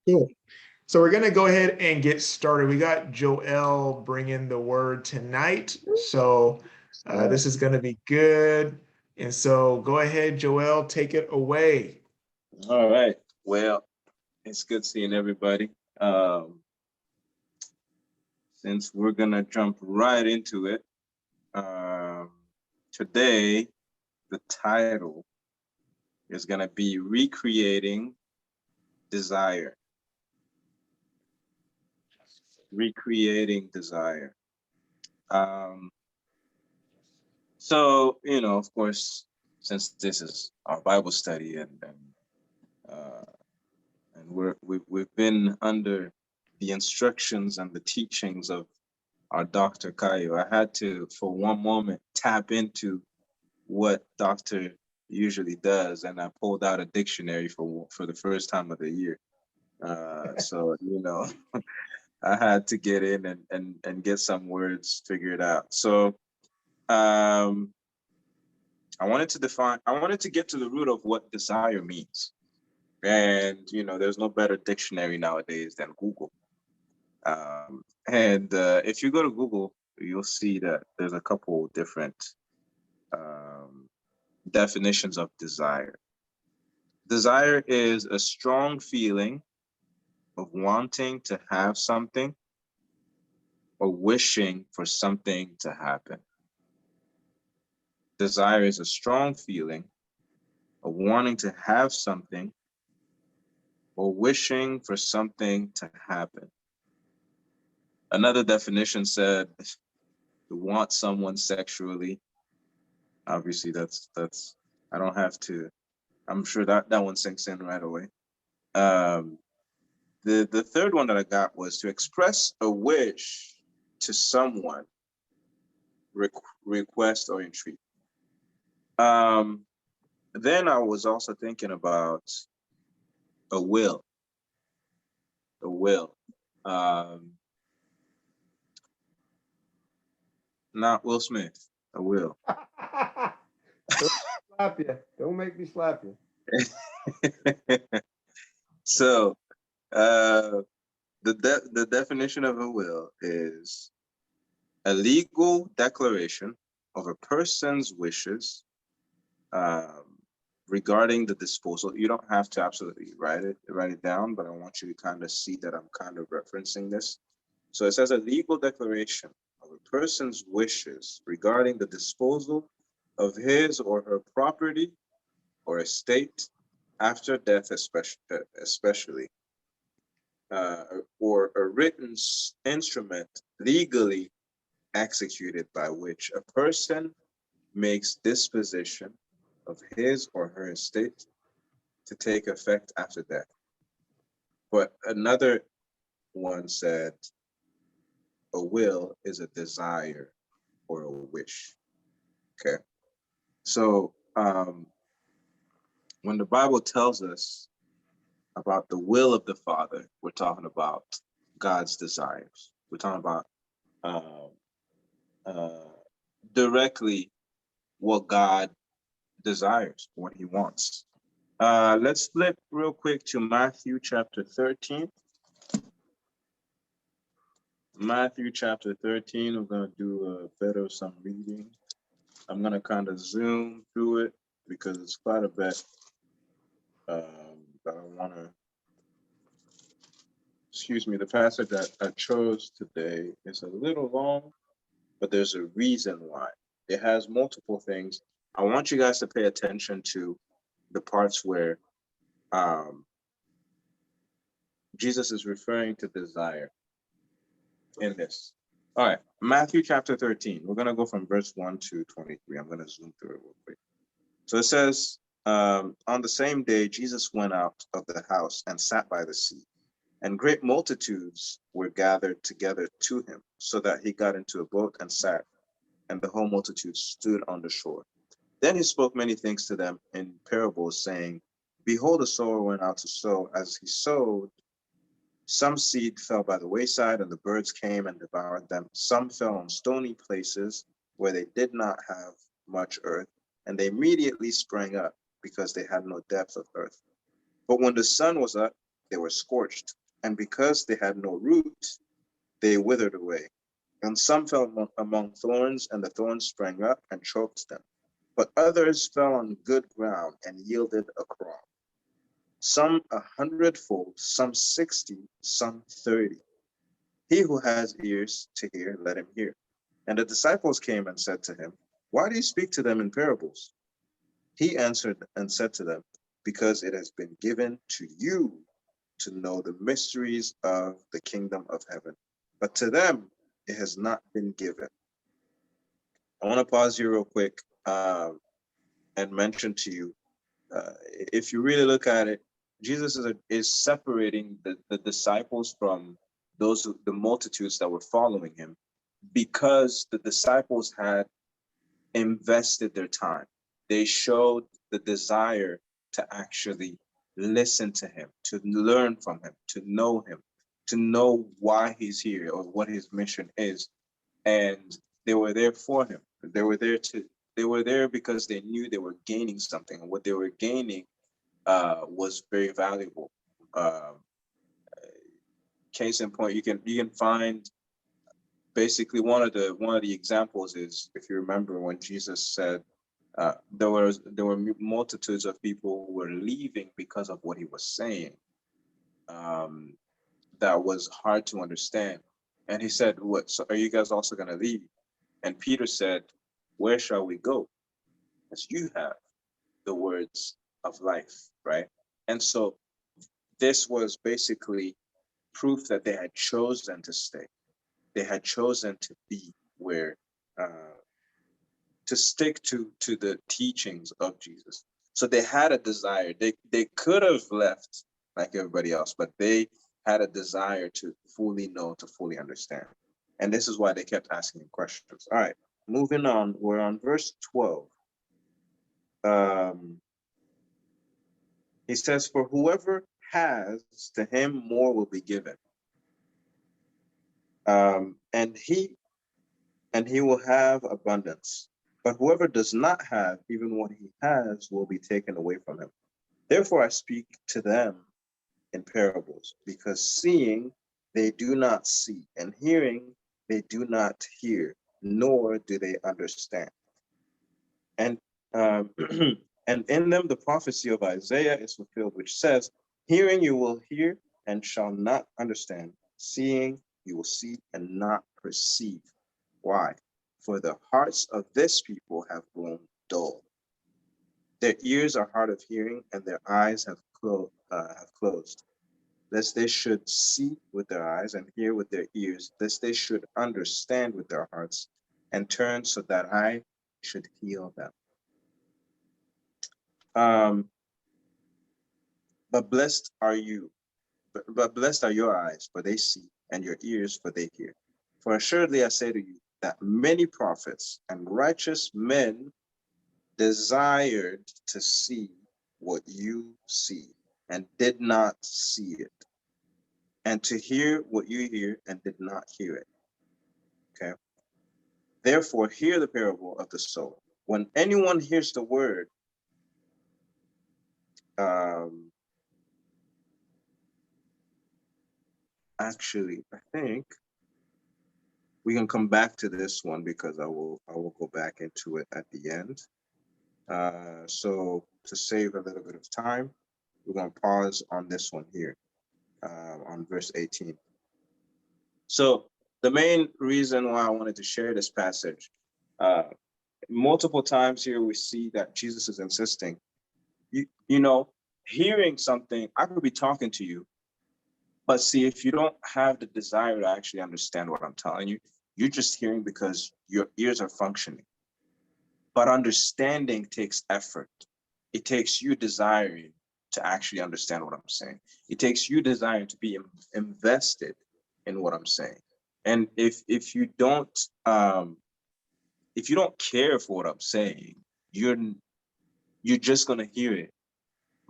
Cool. So we're going to go ahead and get started. We got Joel bringing the word tonight. So Uh, this is going to be good. And so go ahead, Joel, take it away. all right. Well, it's good seeing everybody. Since we're gonna jump right into it, um, today the title is gonna be recreating desire. Recreating desire. Um, of course, since this is our Bible study uh, and we've been under the instructions and the teachings of our Dr. Kayo, I had to, for one moment, tap into what Doctor usually does, and I pulled out a dictionary for the first time of the year. So I had to get in and get some words figured out. So um, I wanted to get to the root of what desire means. And there's no better dictionary nowadays than Google. And if you go to Google, you'll see that there's a couple different um, definitions of desire. Desire is a strong feeling of wanting to have something or wishing for something to happen. Desire is a strong feeling of wanting to have something or wishing for something to happen. Another definition said to want someone sexually. Obviously, that's I don't have to. I'm sure that one sinks in right away. Um, the third one that I got was to express a wish to someone, request or entreat. Um, then I was also thinking about a will, a will. Um, Not Will Smith, a will. Don't slap you. Don't make me slap you. So the definition of a will is a legal declaration of a person's wishes um, regarding the disposal. You don't have to absolutely write it down, but I want you to kind of see that I'm kind of referencing this. So it says a legal declaration of a person's wishes regarding the disposal of his or her property or estate after death, especially uh, or a written instrument legally executed by which a person makes disposition of his or her estate to take effect after death. But another one said a will is a desire or a wish. Okay. So when the Bible tells us about the will of the Father, we're talking about God's desires. We're talking about um, uh, directly what God desires, what he wants. Let's flip real quick to Matthew chapter 13. Matthew chapter 13, we're going to do a bit of some reading. I'm going to kind of zoom through it because it's quite a bit that I want to, excuse me, the passage that I chose today is a little long, but there's a reason why. It has multiple things. I want you guys to pay attention to the parts where um, Jesus is referring to desire in this. All right, Matthew chapter 13. We're going to go from verse 1 to 23. I'm going to zoom through it real quick. So it says, on the same day, Jesus went out of the house and sat by the sea, and great multitudes were gathered together to him, so that he got into a boat and sat, and the whole multitude stood on the shore. Then he spoke many things to them in parables, saying, behold, a sower went out to sow. As he sowed, some seed fell by the wayside, and the birds came and devoured them. Some fell on stony places where they did not have much earth, and they immediately sprang up because they had no depth of earth. But when the sun was up, they were scorched, and because they had no root, they withered away. And some fell among thorns, and the thorns sprang up and choked them. But others fell on good ground and yielded a crop. Some 100-fold, some 60, some 30. He who has ears to hear, let him hear. And the disciples came and said to him, why do you speak to them in parables? He answered and said to them, because it has been given to you to know the mysteries of the kingdom of heaven, but to them it has not been given. I want to pause here real quick and mention to you, if you really look at it, Jesus is separating the disciples from the multitudes that were following him, because the disciples had invested their time. They showed the desire to actually listen to him, to learn from him, to know why he's here or what his mission is. And they were there for him. They were there because they knew they were gaining something, and what they were gaining was very valuable. Case in point, you can find basically one of the examples is, if you remember when Jesus said there were multitudes of people who were leaving because of what he was saying. That was hard to understand. And he said, what, so are you guys also going to leave? And Peter said, where shall we go? As you have the words of life, right? And so this was basically proof that they had chosen to stay. They had chosen to be where, to stick to the teachings of Jesus. So they had a desire. They could have left like everybody else, but they had a desire to fully know, to fully understand. And this is why they kept asking questions. All right, moving on. We're on verse 12. He says, for whoever has, to him more will be given. And he will have abundance. But whoever does not have, even what he has will be taken away from him. Therefore I speak to them in parables, because seeing they do not see, and hearing they do not hear, nor do they understand. And and in them the prophecy of Isaiah is fulfilled, which says, hearing you will hear and shall not understand, seeing you will see and not perceive. Why? For the hearts of this people have grown dull. Their ears are hard of hearing, and their eyes have closed, lest they should see with their eyes and hear with their ears, lest they should understand with their hearts and turn so that I should heal them. But blessed are you, but blessed are your eyes, for they see, and your ears, for they hear. For assuredly I say to you, that many prophets and righteous men desired to see what you see and did not see it, and to hear what you hear and did not hear it. Okay. Therefore, hear the parable of the sower. When anyone hears the word, actually, I think we can come back to this one because I will go back into it at the end. So to save a little bit of time, we're going to pause on this one here, on verse 18. So the main reason why I wanted to share this passage, multiple times here we see that Jesus is insisting, you know, hearing something, I could be talking to you, but see, if you don't have the desire to actually understand what I'm telling you, you're just hearing because your ears are functioning. But understanding takes effort. It takes you desiring to actually understand what I'm saying. It takes you desiring to be invested in what I'm saying. And if you don't care for what I'm saying, you're just gonna hear it.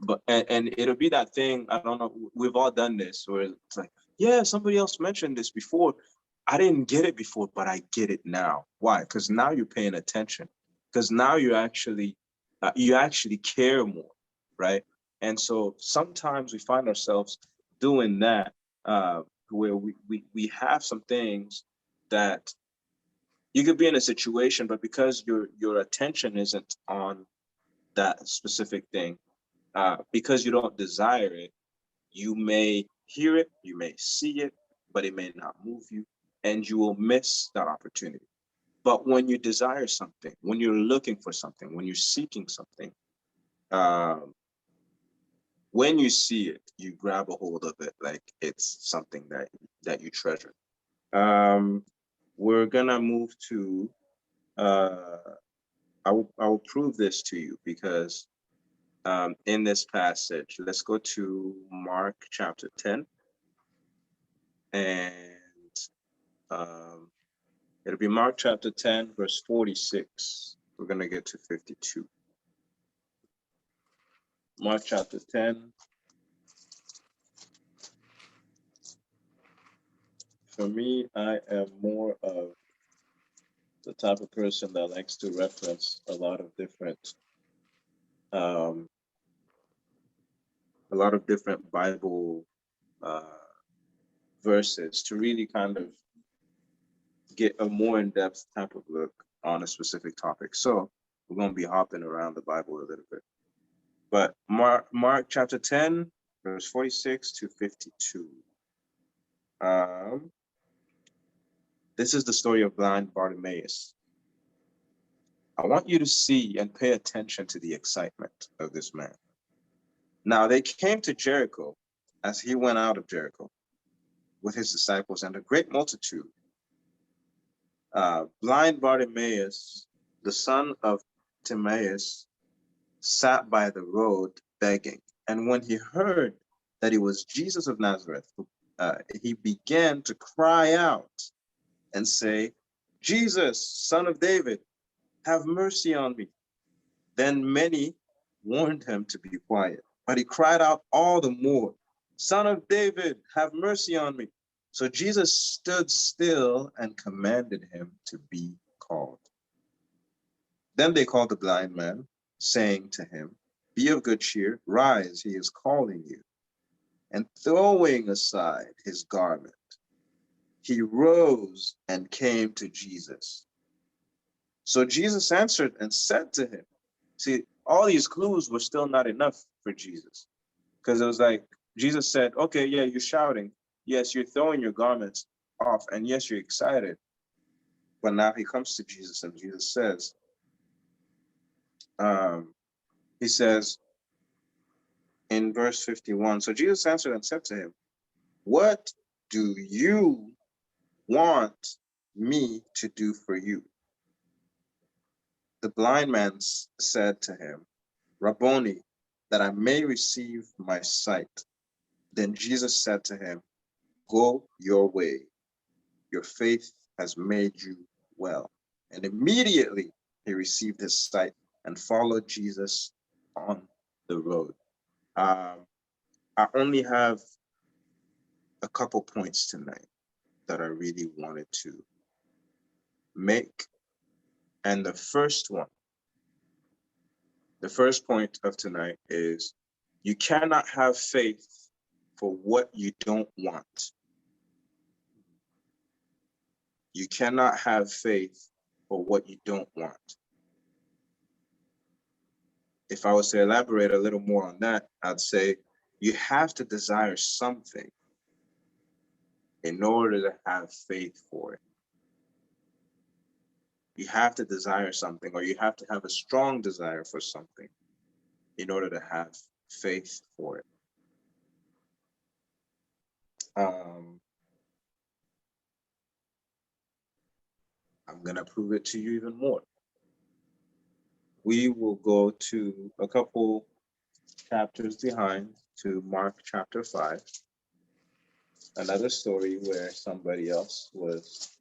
But and it'll be that thing, I don't know, we've all done this, where it's like, yeah, somebody else mentioned this before. I didn't get it before, but I get it now. Why? Because now you're paying attention. Because now you actually care more, right? And so sometimes we find ourselves doing that, where we have some things that you could be in a situation, but because your attention isn't on that specific thing, because you don't desire it, you may hear it, you may see it, but it may not move you, and you will miss that opportunity. But when you desire something, when you're looking for something, when you're seeking something, when you see it, you grab a hold of it like it's something that you treasure. We're gonna move to. I will prove this to you because in this passage, let's go to Mark chapter 10, and it'll be Mark chapter 10, verse 46. We're gonna get to 52. Mark chapter 10. For me, I am more of the type of person that likes to reference a lot of different Bible verses to really kind of get a more in-depth type of look on a specific topic. So we're going to be hopping around the Bible a little bit. But Mark chapter 10, verse 46 to 52. This is the story of blind Bartimaeus. I want you to see and pay attention to the excitement of this man. Now they came to Jericho as he went out of Jericho with his disciples and a great multitude. Blind Bartimaeus, the son of Timaeus, sat by the road begging. And when he heard that it was Jesus of Nazareth, he began to cry out and say, Jesus, son of David, have mercy on me. Then many warned him to be quiet, but he cried out all the more, Son of David, have mercy on me. So Jesus stood still and commanded him to be called. Then they called the blind man, saying to him, Be of good cheer, rise, he is calling you. And throwing aside his garment, he rose and came to Jesus. So Jesus answered and said to him, see, all these clues were still not enough for Jesus. Because it was like, Jesus said, okay, yeah, you're shouting. Yes, you're throwing your garments off. And yes, you're excited. But now he comes to Jesus and Jesus says, he says in verse 51, so Jesus answered and said to him, what do you want me to do for you? The blind man said to him, Rabboni, that I may receive my sight. Then Jesus said to him, go your way. Your faith has made you well. And immediately he received his sight and followed Jesus on the road. I only have a couple points tonight that I really wanted to make. And the first point of tonight is you cannot have faith for what you don't want. You cannot have faith for what you don't want. If I was to elaborate a little more on that, I'd say you have to desire something in order to have faith for it. You have to desire something, or you have to have a strong desire for something in order to have faith for it. I'm going to prove it to you even more. We will go to a couple chapters behind to Mark chapter 5. Another story where somebody else was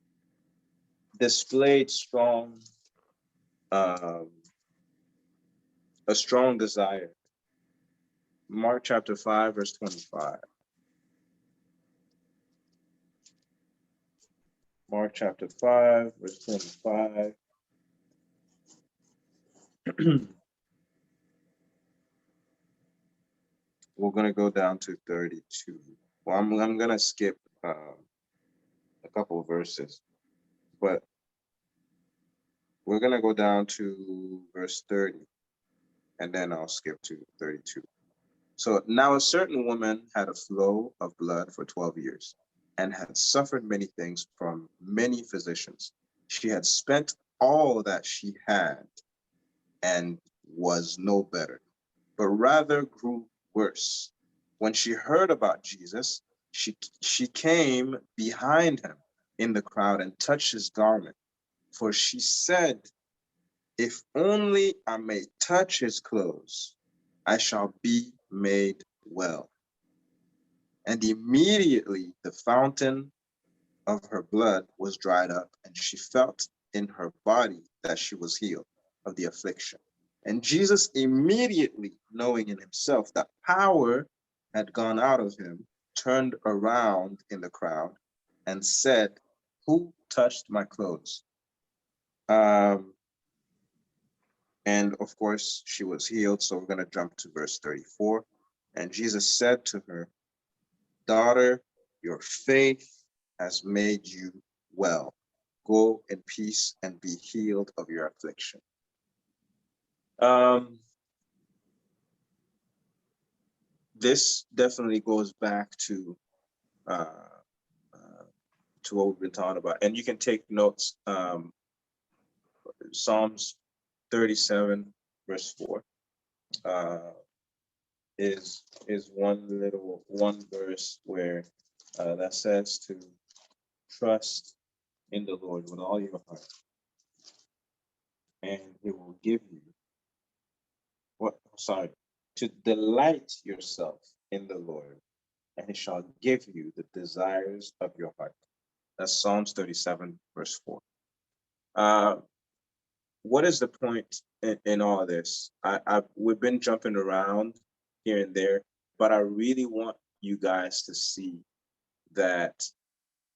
displayed a strong desire. Mark chapter 5, verse 25. Mark chapter 5, verse 25. We're going to go down to 32. Well, I'm gonna skip a couple of verses, but we're gonna go down to verse 30, and then I'll skip to 32. So now a certain woman had a flow of blood for 12 years and had suffered many things from many physicians. She had spent all that she had and was no better, but rather grew worse. When she heard about Jesus, she came behind him in the crowd and touched his garment. For she said, if only I may touch his clothes, I shall be made well. And immediately the fountain of her blood was dried up, and she felt in her body that she was healed of the affliction. And Jesus, immediately knowing in himself that power had gone out of him, turned around in the crowd and said, who touched my clothes? And of course, she was healed. So we're going to jump to verse 34. And Jesus said to her, daughter, your faith has made you well. Go in peace and be healed of your affliction. This definitely goes back to what we've been talking about, and you can take notes. Psalms 37 verse 4 is one verse where that says to trust in the Lord with all your heart, and he will give you to delight yourself in the Lord, and he shall give you the desires of your heart. That's Psalms 37 verse 4. What is the point in all this? We've been jumping around here and there, but I really want you guys to see that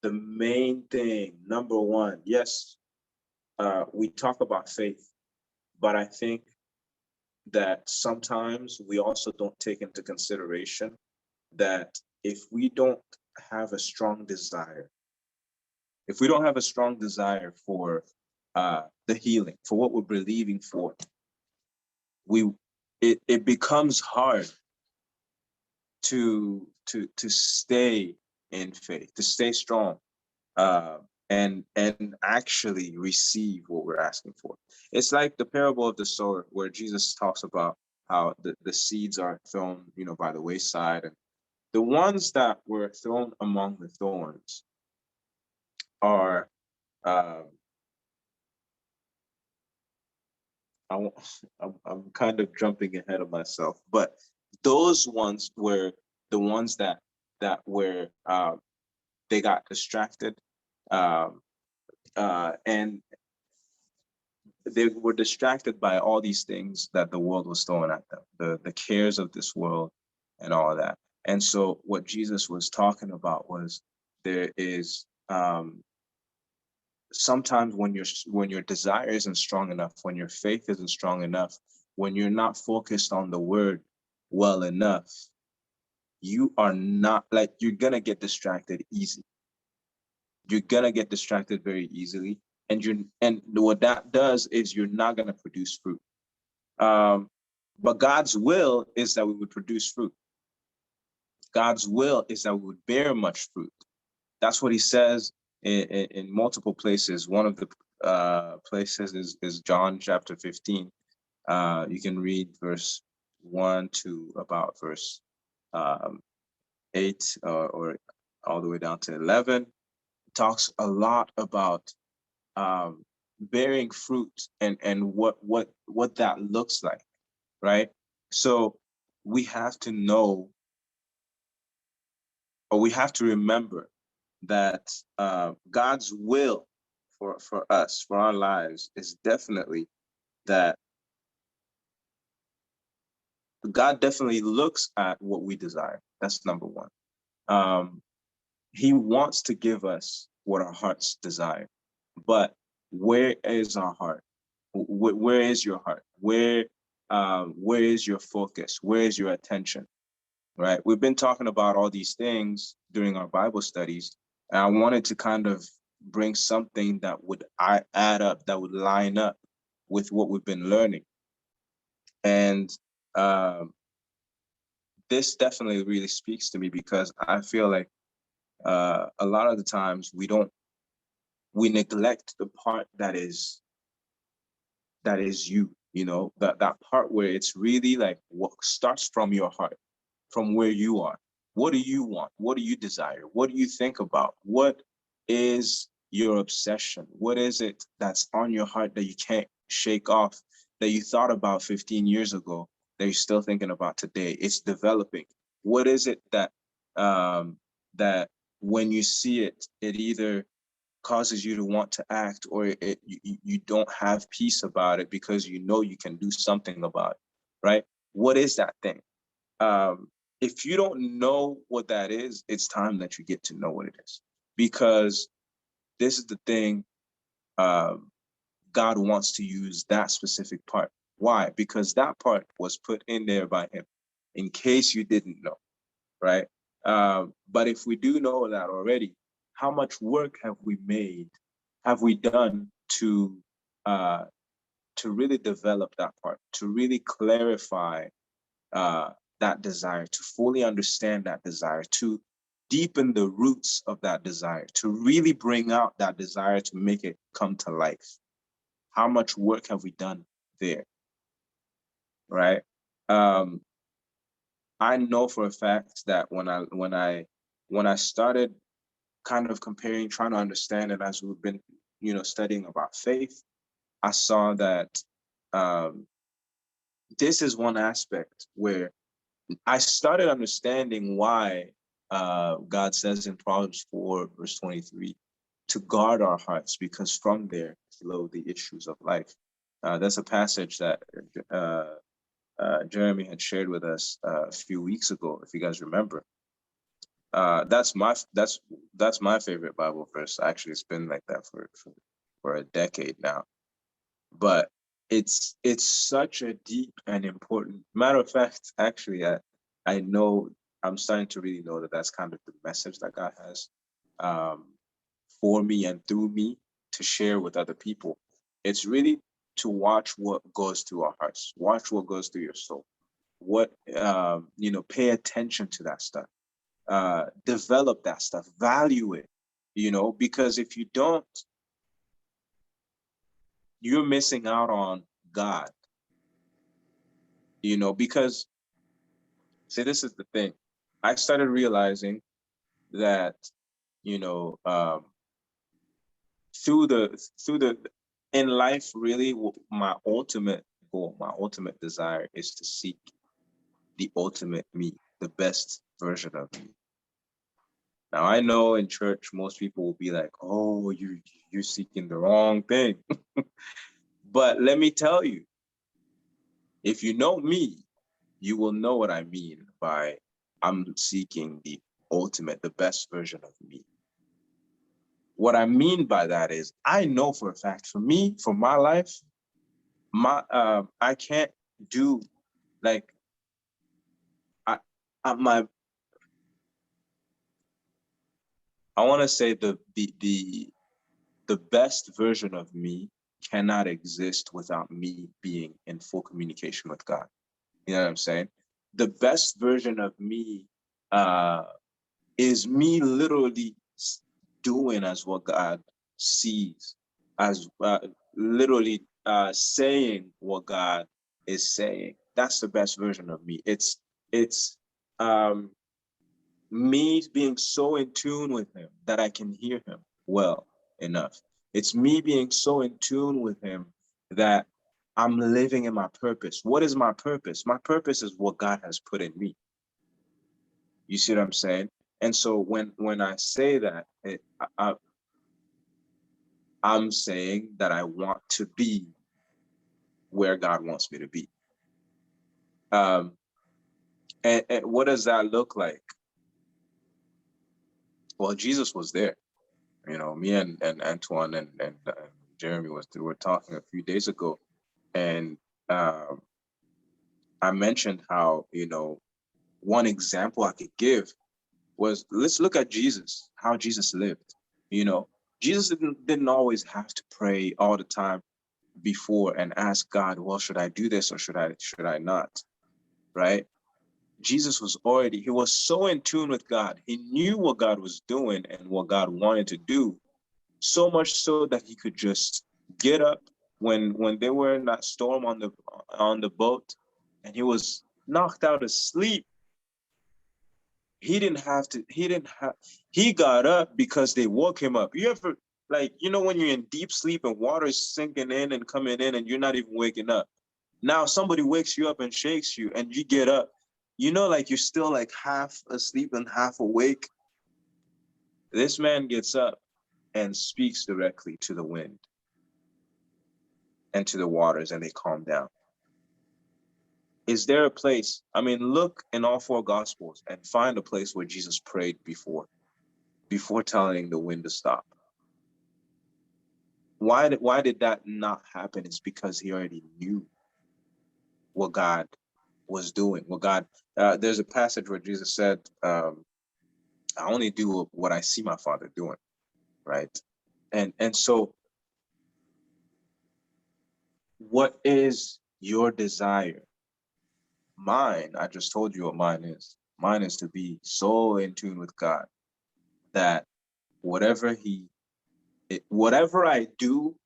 the main thing, number one, yes, we talk about faith, but I think that sometimes we also don't take into consideration that if we don't have a strong desire, for the healing, for what we're believing for, it becomes hard to stay in faith, to stay strong, and actually receive what we're asking for. It's like the parable of the sower, where Jesus talks about how the seeds are thrown, by the wayside, and the ones that were thrown among the thorns are I'm kind of jumping ahead of myself, but those ones were the ones that were they got distracted, and they were distracted by all these things that the world was throwing at them, the cares of this world and all of that. And so what Jesus was talking about was there is sometimes when your desire isn't strong enough, when your faith isn't strong enough, when you're not focused on the word well enough, you're gonna get distracted easy. You're gonna get distracted very easily, and what that does is you're not gonna produce fruit. But God's will is that we would produce fruit. God's will is that we would bear much fruit. That's what he says in multiple places. One of the places is John chapter 15. You can read verse 1 to about verse 8 or all the way down to 11. It talks a lot about bearing fruit and what that looks like, right? So we have to know, or we have to remember that God's will for us, for our lives, is definitely that God definitely looks at what we desire. That's number one. He wants to give us what our hearts desire, but where is our heart? Where is your heart? Where is your focus? Where is your attention? right? We've been talking about all these things during our Bible studies, and I wanted to kind of bring something that would add up, that would line up with what we've been learning. And this definitely really speaks to me, because I feel like a lot of the times we neglect the part that is you know, that part where it's really like what starts from your heart, from where you are. What do you want? What do you desire? What do you think about? What is your obsession? What is it that's on your heart that you can't shake off, that you thought about 15 years ago, that you're still thinking about today? It's developing. What is it that that when you see it, it either causes you to want to act, or you don't have peace about it because you know you can do something about it, right? What is that thing? If you don't know what that is, it's time that you get to know what it is, because this is the thing. God wants to use that specific part. Why? Because that part was put in there by him, in case you didn't know, right? But if we do know that already, how much work have we done to really develop that part, to really clarify that desire, to fully understand that desire, to deepen the roots of that desire, to really bring out that desire, to make it come to life? How much work have we done there, right? I know for a fact that when I started kind of comparing, trying to understand it, as we've been, studying about faith, I saw that this is one aspect where I started understanding why God says in Proverbs 4, verse 23, to guard our hearts, because from there flow the issues of life. That's a passage that Jeremy had shared with us a few weeks ago, if you guys remember. That's my favorite Bible verse. Actually, it's been like that for a decade now. But it's such a deep and important matter of fact. Actually, I know, I'm starting to really know that that's kind of the message that God has for me and through me to share with other people. It's really to watch what goes through our hearts, watch what goes through your soul, what pay attention to that stuff, develop that stuff, value it, because if you don't, you're missing out on God, because, see, this is the thing. I started realizing that, through the in life, really, my ultimate goal, my ultimate desire is to seek the ultimate me, the best version of me. Now, I know in church, most people will be like, oh, you're seeking the wrong thing. But let me tell you, if you know me, you will know what I mean by I'm seeking the ultimate, the best version of me. What I mean by that is, I know for a fact, for me, for my life, I can't do, like, I want to say the best version of me cannot exist without me being in full communication with God. You know what I'm saying? The best version of me is me literally doing as what God sees, as literally saying what God is saying. That's the best version of me. It's me being so in tune with him that I can hear him well enough. It's me being so in tune with him that I'm living in my purpose. What is my purpose? My purpose is what God has put in me. You see what I'm saying? And so when I say that, I'm saying that I want to be where God wants me to be. And what does that look like? Well, Jesus was there. Me and Antoine and Jeremy were talking a few days ago, and I mentioned how, one example I could give was, let's look at Jesus, how Jesus lived. You know, Jesus didn't always have to pray all the time before and ask God, well, should I do this or should I not? Right? Jesus he was so in tune with God. He knew what God was doing and what God wanted to do, so much so that he could just get up when they were in that storm on the boat and he was knocked out asleep. He got up because they woke him up. You ever, like, you know, when you're in deep sleep and water is sinking in and coming in and you're not even waking up. Now somebody wakes you up and shakes you and you get up. You know, like you're still like half asleep and half awake. This man gets up and speaks directly to the wind and to the waters, and they calm down. Is there a place? I mean, look in all four gospels and find a place where Jesus prayed before telling the wind to stop. Why did that not happen? It's because he already knew what God was doing. There's a passage where Jesus said, I only do what I see my Father doing, right? And so what is your desire? Mine, I just told you what mine is. Mine is to be so in tune with God that whatever I do,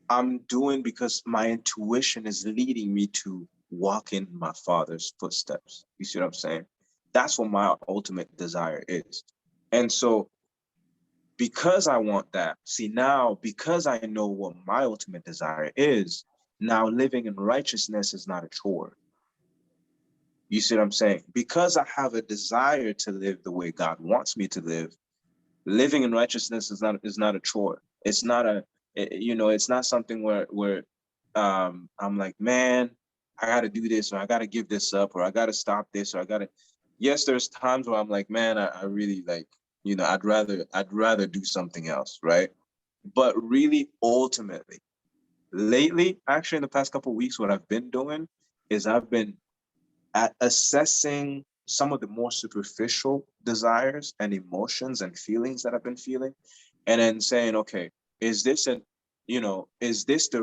I'm doing because my intuition is leading me to walk in my Father's footsteps. You see what I'm saying? That's what my ultimate desire is. And so because I want that, see now, because I know what my ultimate desire is, now living in righteousness is not a chore. You see what I'm saying? Because I have a desire to live the way God wants me to live, living in righteousness is not a chore. It's not it's not something where I'm like, man, I got to do this, or I got to give this up, or I got to stop this, or yes, there's times where I'm like, man, I really like, I'd rather do something else. Right. But really, ultimately, lately, actually in the past couple of weeks, what I've been doing is I've been at assessing some of the more superficial desires and emotions and feelings that I've been feeling, and then saying, okay, is this the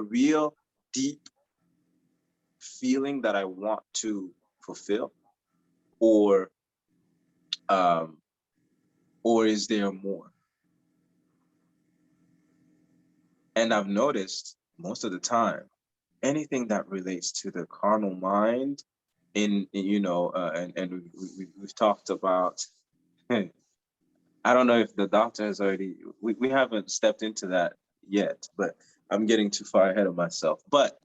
real deep feeling that I want to fulfill, or is there more? And I've noticed most of the time, anything that relates to the carnal mind, and we've talked about. I don't know if the doctor has already. We haven't stepped into that yet, but I'm getting too far ahead of myself. But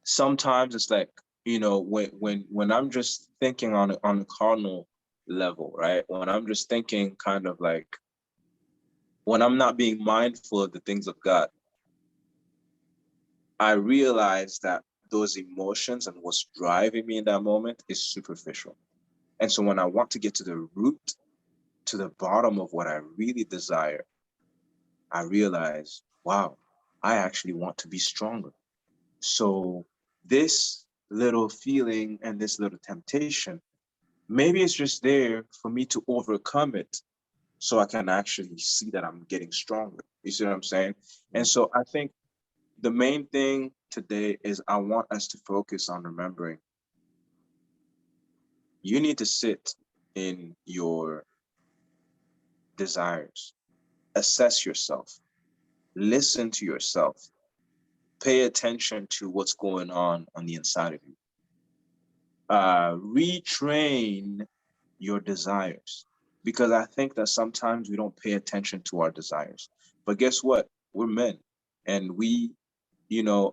sometimes it's like, when I'm just thinking on a carnal level, right? When I'm just thinking kind of like, when I'm not being mindful of the things of God, I realize that those emotions and what's driving me in that moment is superficial. And so when I want to get to the root, to the bottom of what I really desire, I realize, wow, I actually want to be stronger. So this little feeling and this little temptation, maybe it's just there for me to overcome it so I can actually see that I'm getting stronger. You see what I'm saying? And so I think the main thing today is I want us to focus on remembering you need to sit in your desires, assess yourself, listen to yourself, pay attention to what's going on the inside of you. Retrain your desires, because I think that sometimes we don't pay attention to our desires. But guess what? We're men, and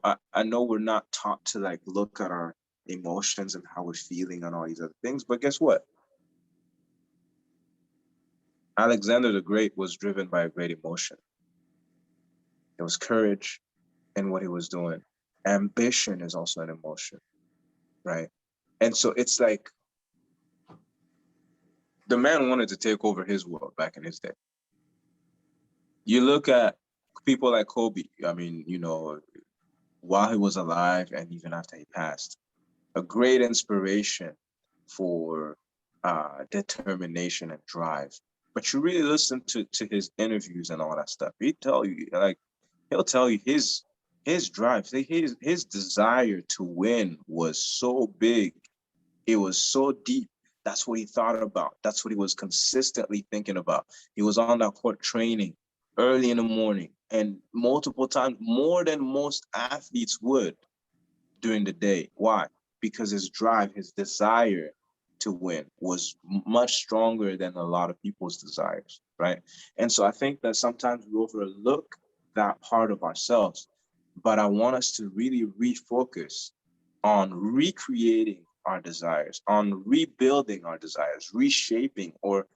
I know we're not taught to like look at our emotions and how we're feeling and all these other things. But guess what? Alexander the Great was driven by a great emotion. It was courage in what he was doing. Ambition is also an emotion, right? And so it's like the man wanted to take over his world back in his day. You look at people like Kobe, I mean, while he was alive and even after he passed, a great inspiration for determination and drive. But you really listen to his interviews and all that stuff. He'll tell you his drive, his desire to win was so big, it was so deep. That's what he thought about. That's what he was consistently thinking about. He was on that court training early in the morning and multiple times, more than most athletes would during the day. Why? Because his drive, his desire to win was much stronger than a lot of people's desires, right? And so I think that sometimes we overlook that part of ourselves, but I want us to really refocus on recreating our desires, on rebuilding our desires, reshaping or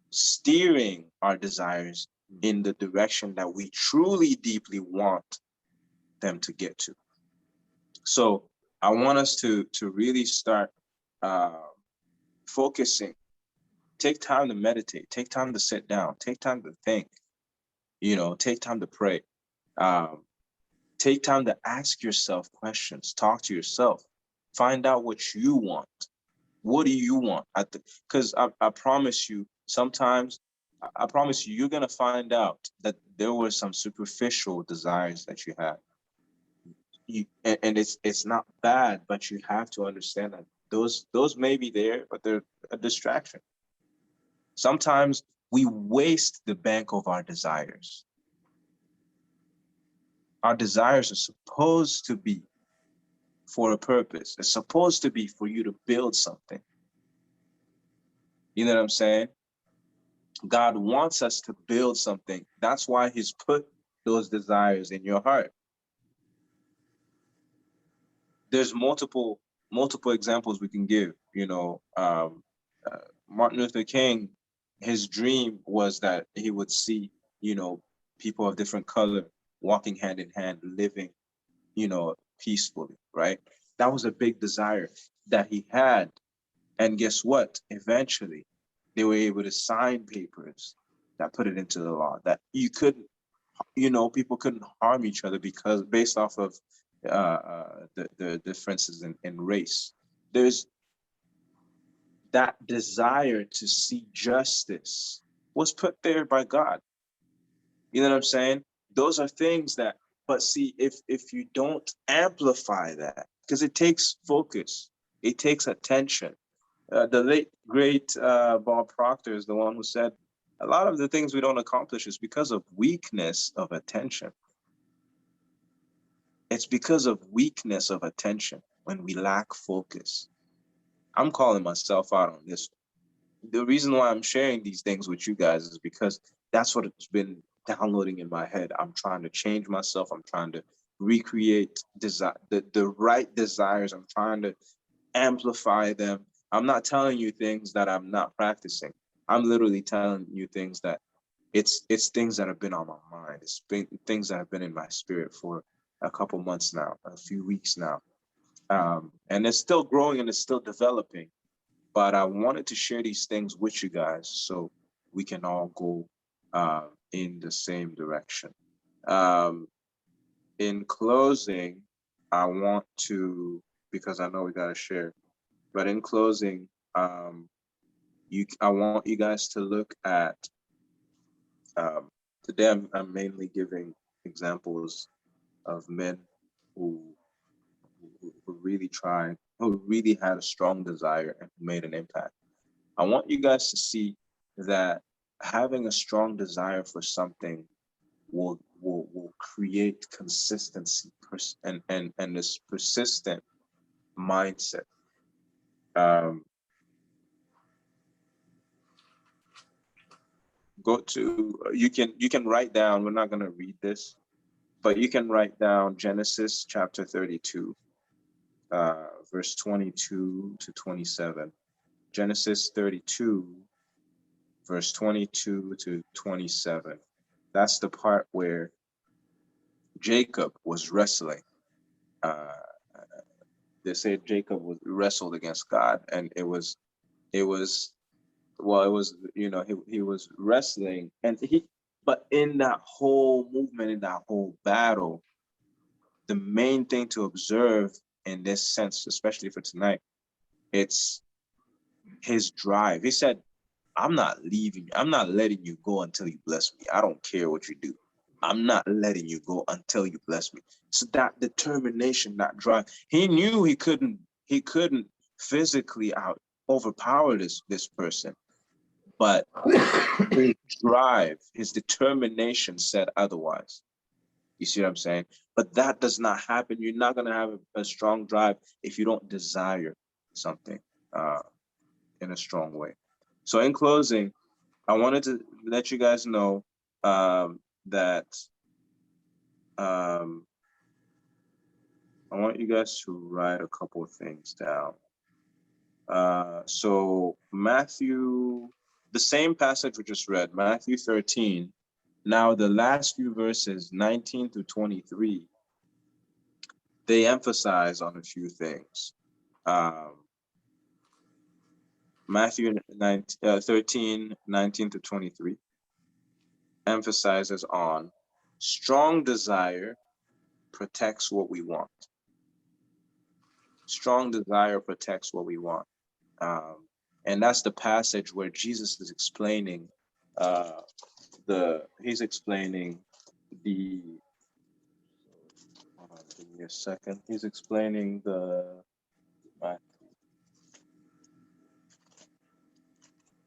steering our desires in the direction that we truly deeply want them to get to. So I want us to really start focusing. Take time to meditate, take time to sit down, take time to think, take time to pray. Take time to ask yourself questions, talk to yourself, find out what you want. What do you want? Because I promise you, sometimes, I promise you, you're going to find out that there were some superficial desires that you had. And it's not bad, but you have to understand that those may be there, but they're a distraction. Sometimes we waste the bank of our desires. Our desires are supposed to be for a purpose. It's supposed to be for you to build something. You know what I'm saying? God wants us to build something. That's why he's put those desires in your heart. There's multiple examples we can give. Martin Luther King, his dream was that he would see, people of different color walking hand in hand, living, peacefully, right? That was a big desire that he had. And guess what? Eventually, they were able to sign papers that put it into the law, that you couldn't, people couldn't harm each other because based off of the differences in race. There's that desire to see justice was put there by God. You know what I'm saying? Those are things that, but see, if you don't amplify that, because it takes focus, it takes attention. The late, great Bob Proctor is the one who said, a lot of the things we don't accomplish is because of weakness of attention. It's because of weakness of attention when we lack focus. I'm calling myself out on this. The reason why I'm sharing these things with you guys is because that's what it's been downloading in my head. I'm trying to change myself. I'm trying to recreate the right desires. I'm trying to amplify them. I'm not telling you things that I'm not practicing. I'm literally telling you things that it's things that have been on my mind. It's been things that have been in my spirit for a couple months now, a few weeks now. And it's still growing and it's still developing. But I wanted to share these things with you guys so we can all go in the same direction. In closing, I want to, because I know we got to share, but in closing, I want you guys to look at, today I'm mainly giving examples of men who really tried, who really had a strong desire and who made an impact. I want you guys to see that having a strong desire for something will create consistency and this persistent mindset. You can write down, we're not going to read this, but you can write down Genesis chapter 32, verse 22 to 27. Genesis 32, verse 22 to 27. That's the part where Jacob was wrestling. They say Jacob wrestled against God, and he was wrestling, but in that whole movement, in that whole battle, the main thing to observe in this sense, especially for tonight, it's his drive. He said, I'm not leaving. I'm not letting you go until you bless me. I don't care what you do. I'm not letting you go until you bless me. So that determination, that drive, he knew he couldn't physically overpower this person, but his drive, his determination said otherwise. You see what I'm saying? But that does not happen. You're not going to have a strong drive if you don't desire something in a strong way. So in closing, I wanted to let you guys know that I want you guys to write a couple of things down. So Matthew, the same passage we just read, Matthew 13. Now the last few verses, 19 through 23, they emphasize on a few things. Matthew 13, 19 to 23 emphasizes on strong desire protects what we want. Strong desire protects what we want. And that's the passage where Jesus is explaining he's explaining the, hold on, give me a second. He's explaining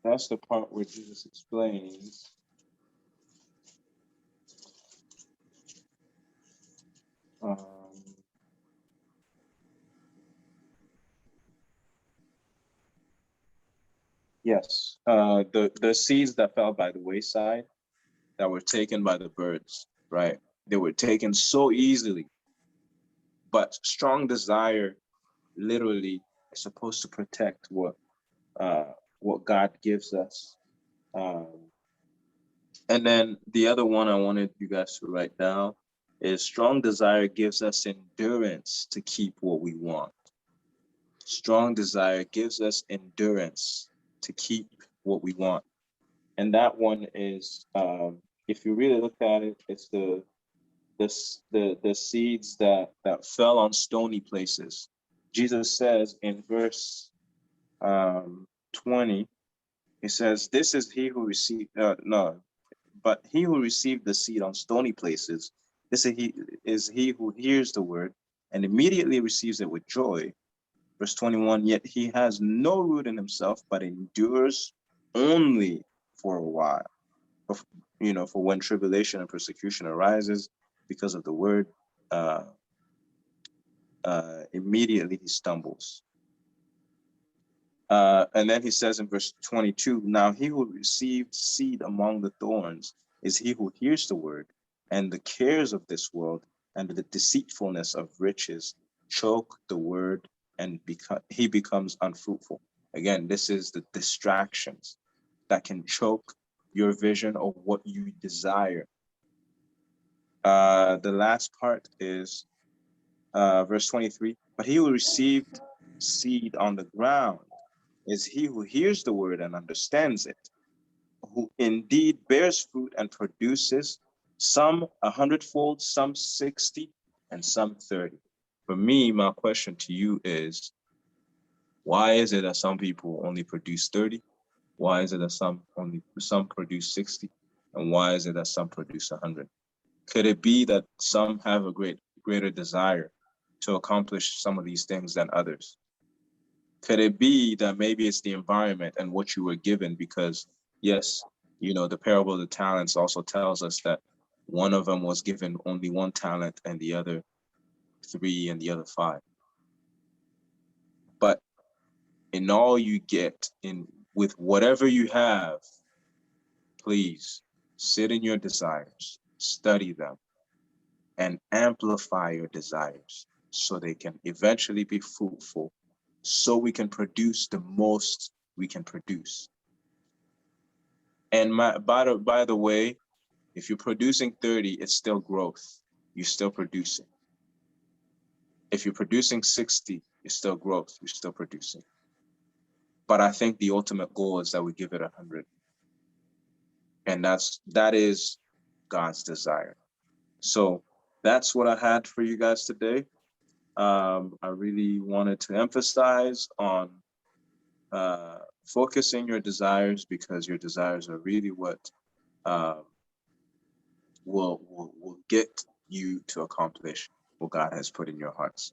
that's the part where Jesus explains yes, the seeds that fell by the wayside that were taken by the birds, right? They were taken so easily, but strong desire literally is supposed to protect what God gives us. And then the other one I wanted you guys to write down is strong desire gives us endurance to keep what we want. Strong desire gives us endurance to keep what we want. And that one is, if you really look at it, it's the seeds that fell on stony places. Jesus says in verse 20, he says, "This is he who received but he who received the seed on stony places, this is he who hears the word and immediately receives it with joy." Verse 21, "Yet he has no root in himself, but endures only for a while. For when tribulation and persecution arises because of the word, immediately he stumbles." And then he says in verse 22, "Now he who received seed among the thorns is he who hears the word, and the cares of this world and the deceitfulness of riches choke the word, and he becomes unfruitful." Again, this is the distractions that can choke your vision of what you desire. The last part is verse 23, "But he who received seed on the ground is he who hears the word and understands it, who indeed bears fruit and produces some 100-fold, some 60, and some 30. For me, my question to you is, why is it that some people only produce 30? Why is it that some produce 60? And why is it that some produce 100? Could it be that some have a greater desire to accomplish some of these things than others? Could it be that maybe it's the environment and what you were given? Because yes, the parable of the talents also tells us that one of them was given only 1 talent and the other 3 and the other 5. But in all you get, with whatever you have, please sit in your desires, study them, and amplify your desires so they can eventually be fruitful, so we can produce the most we can produce. And by the way, if you're producing 30, it's still growth. You're still producing. If you're producing 60, it's still growth. You're still producing. But I think the ultimate goal is that we give it 100. And that is God's desire. So that's what I had for you guys today. I really wanted to emphasize on focusing your desires, because your desires are really what will get you to accomplish what God has put in your hearts.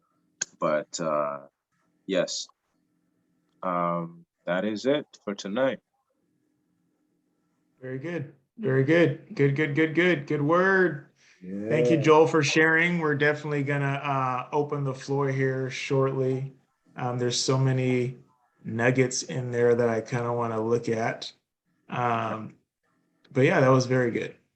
But yes, that is it for tonight. Very good. Very good. Good word. Thank you, Yeah. Joel, for sharing. We're definitely gonna open the floor here shortly. There's so many nuggets in there that I kind of want to look at. But yeah, that was very good.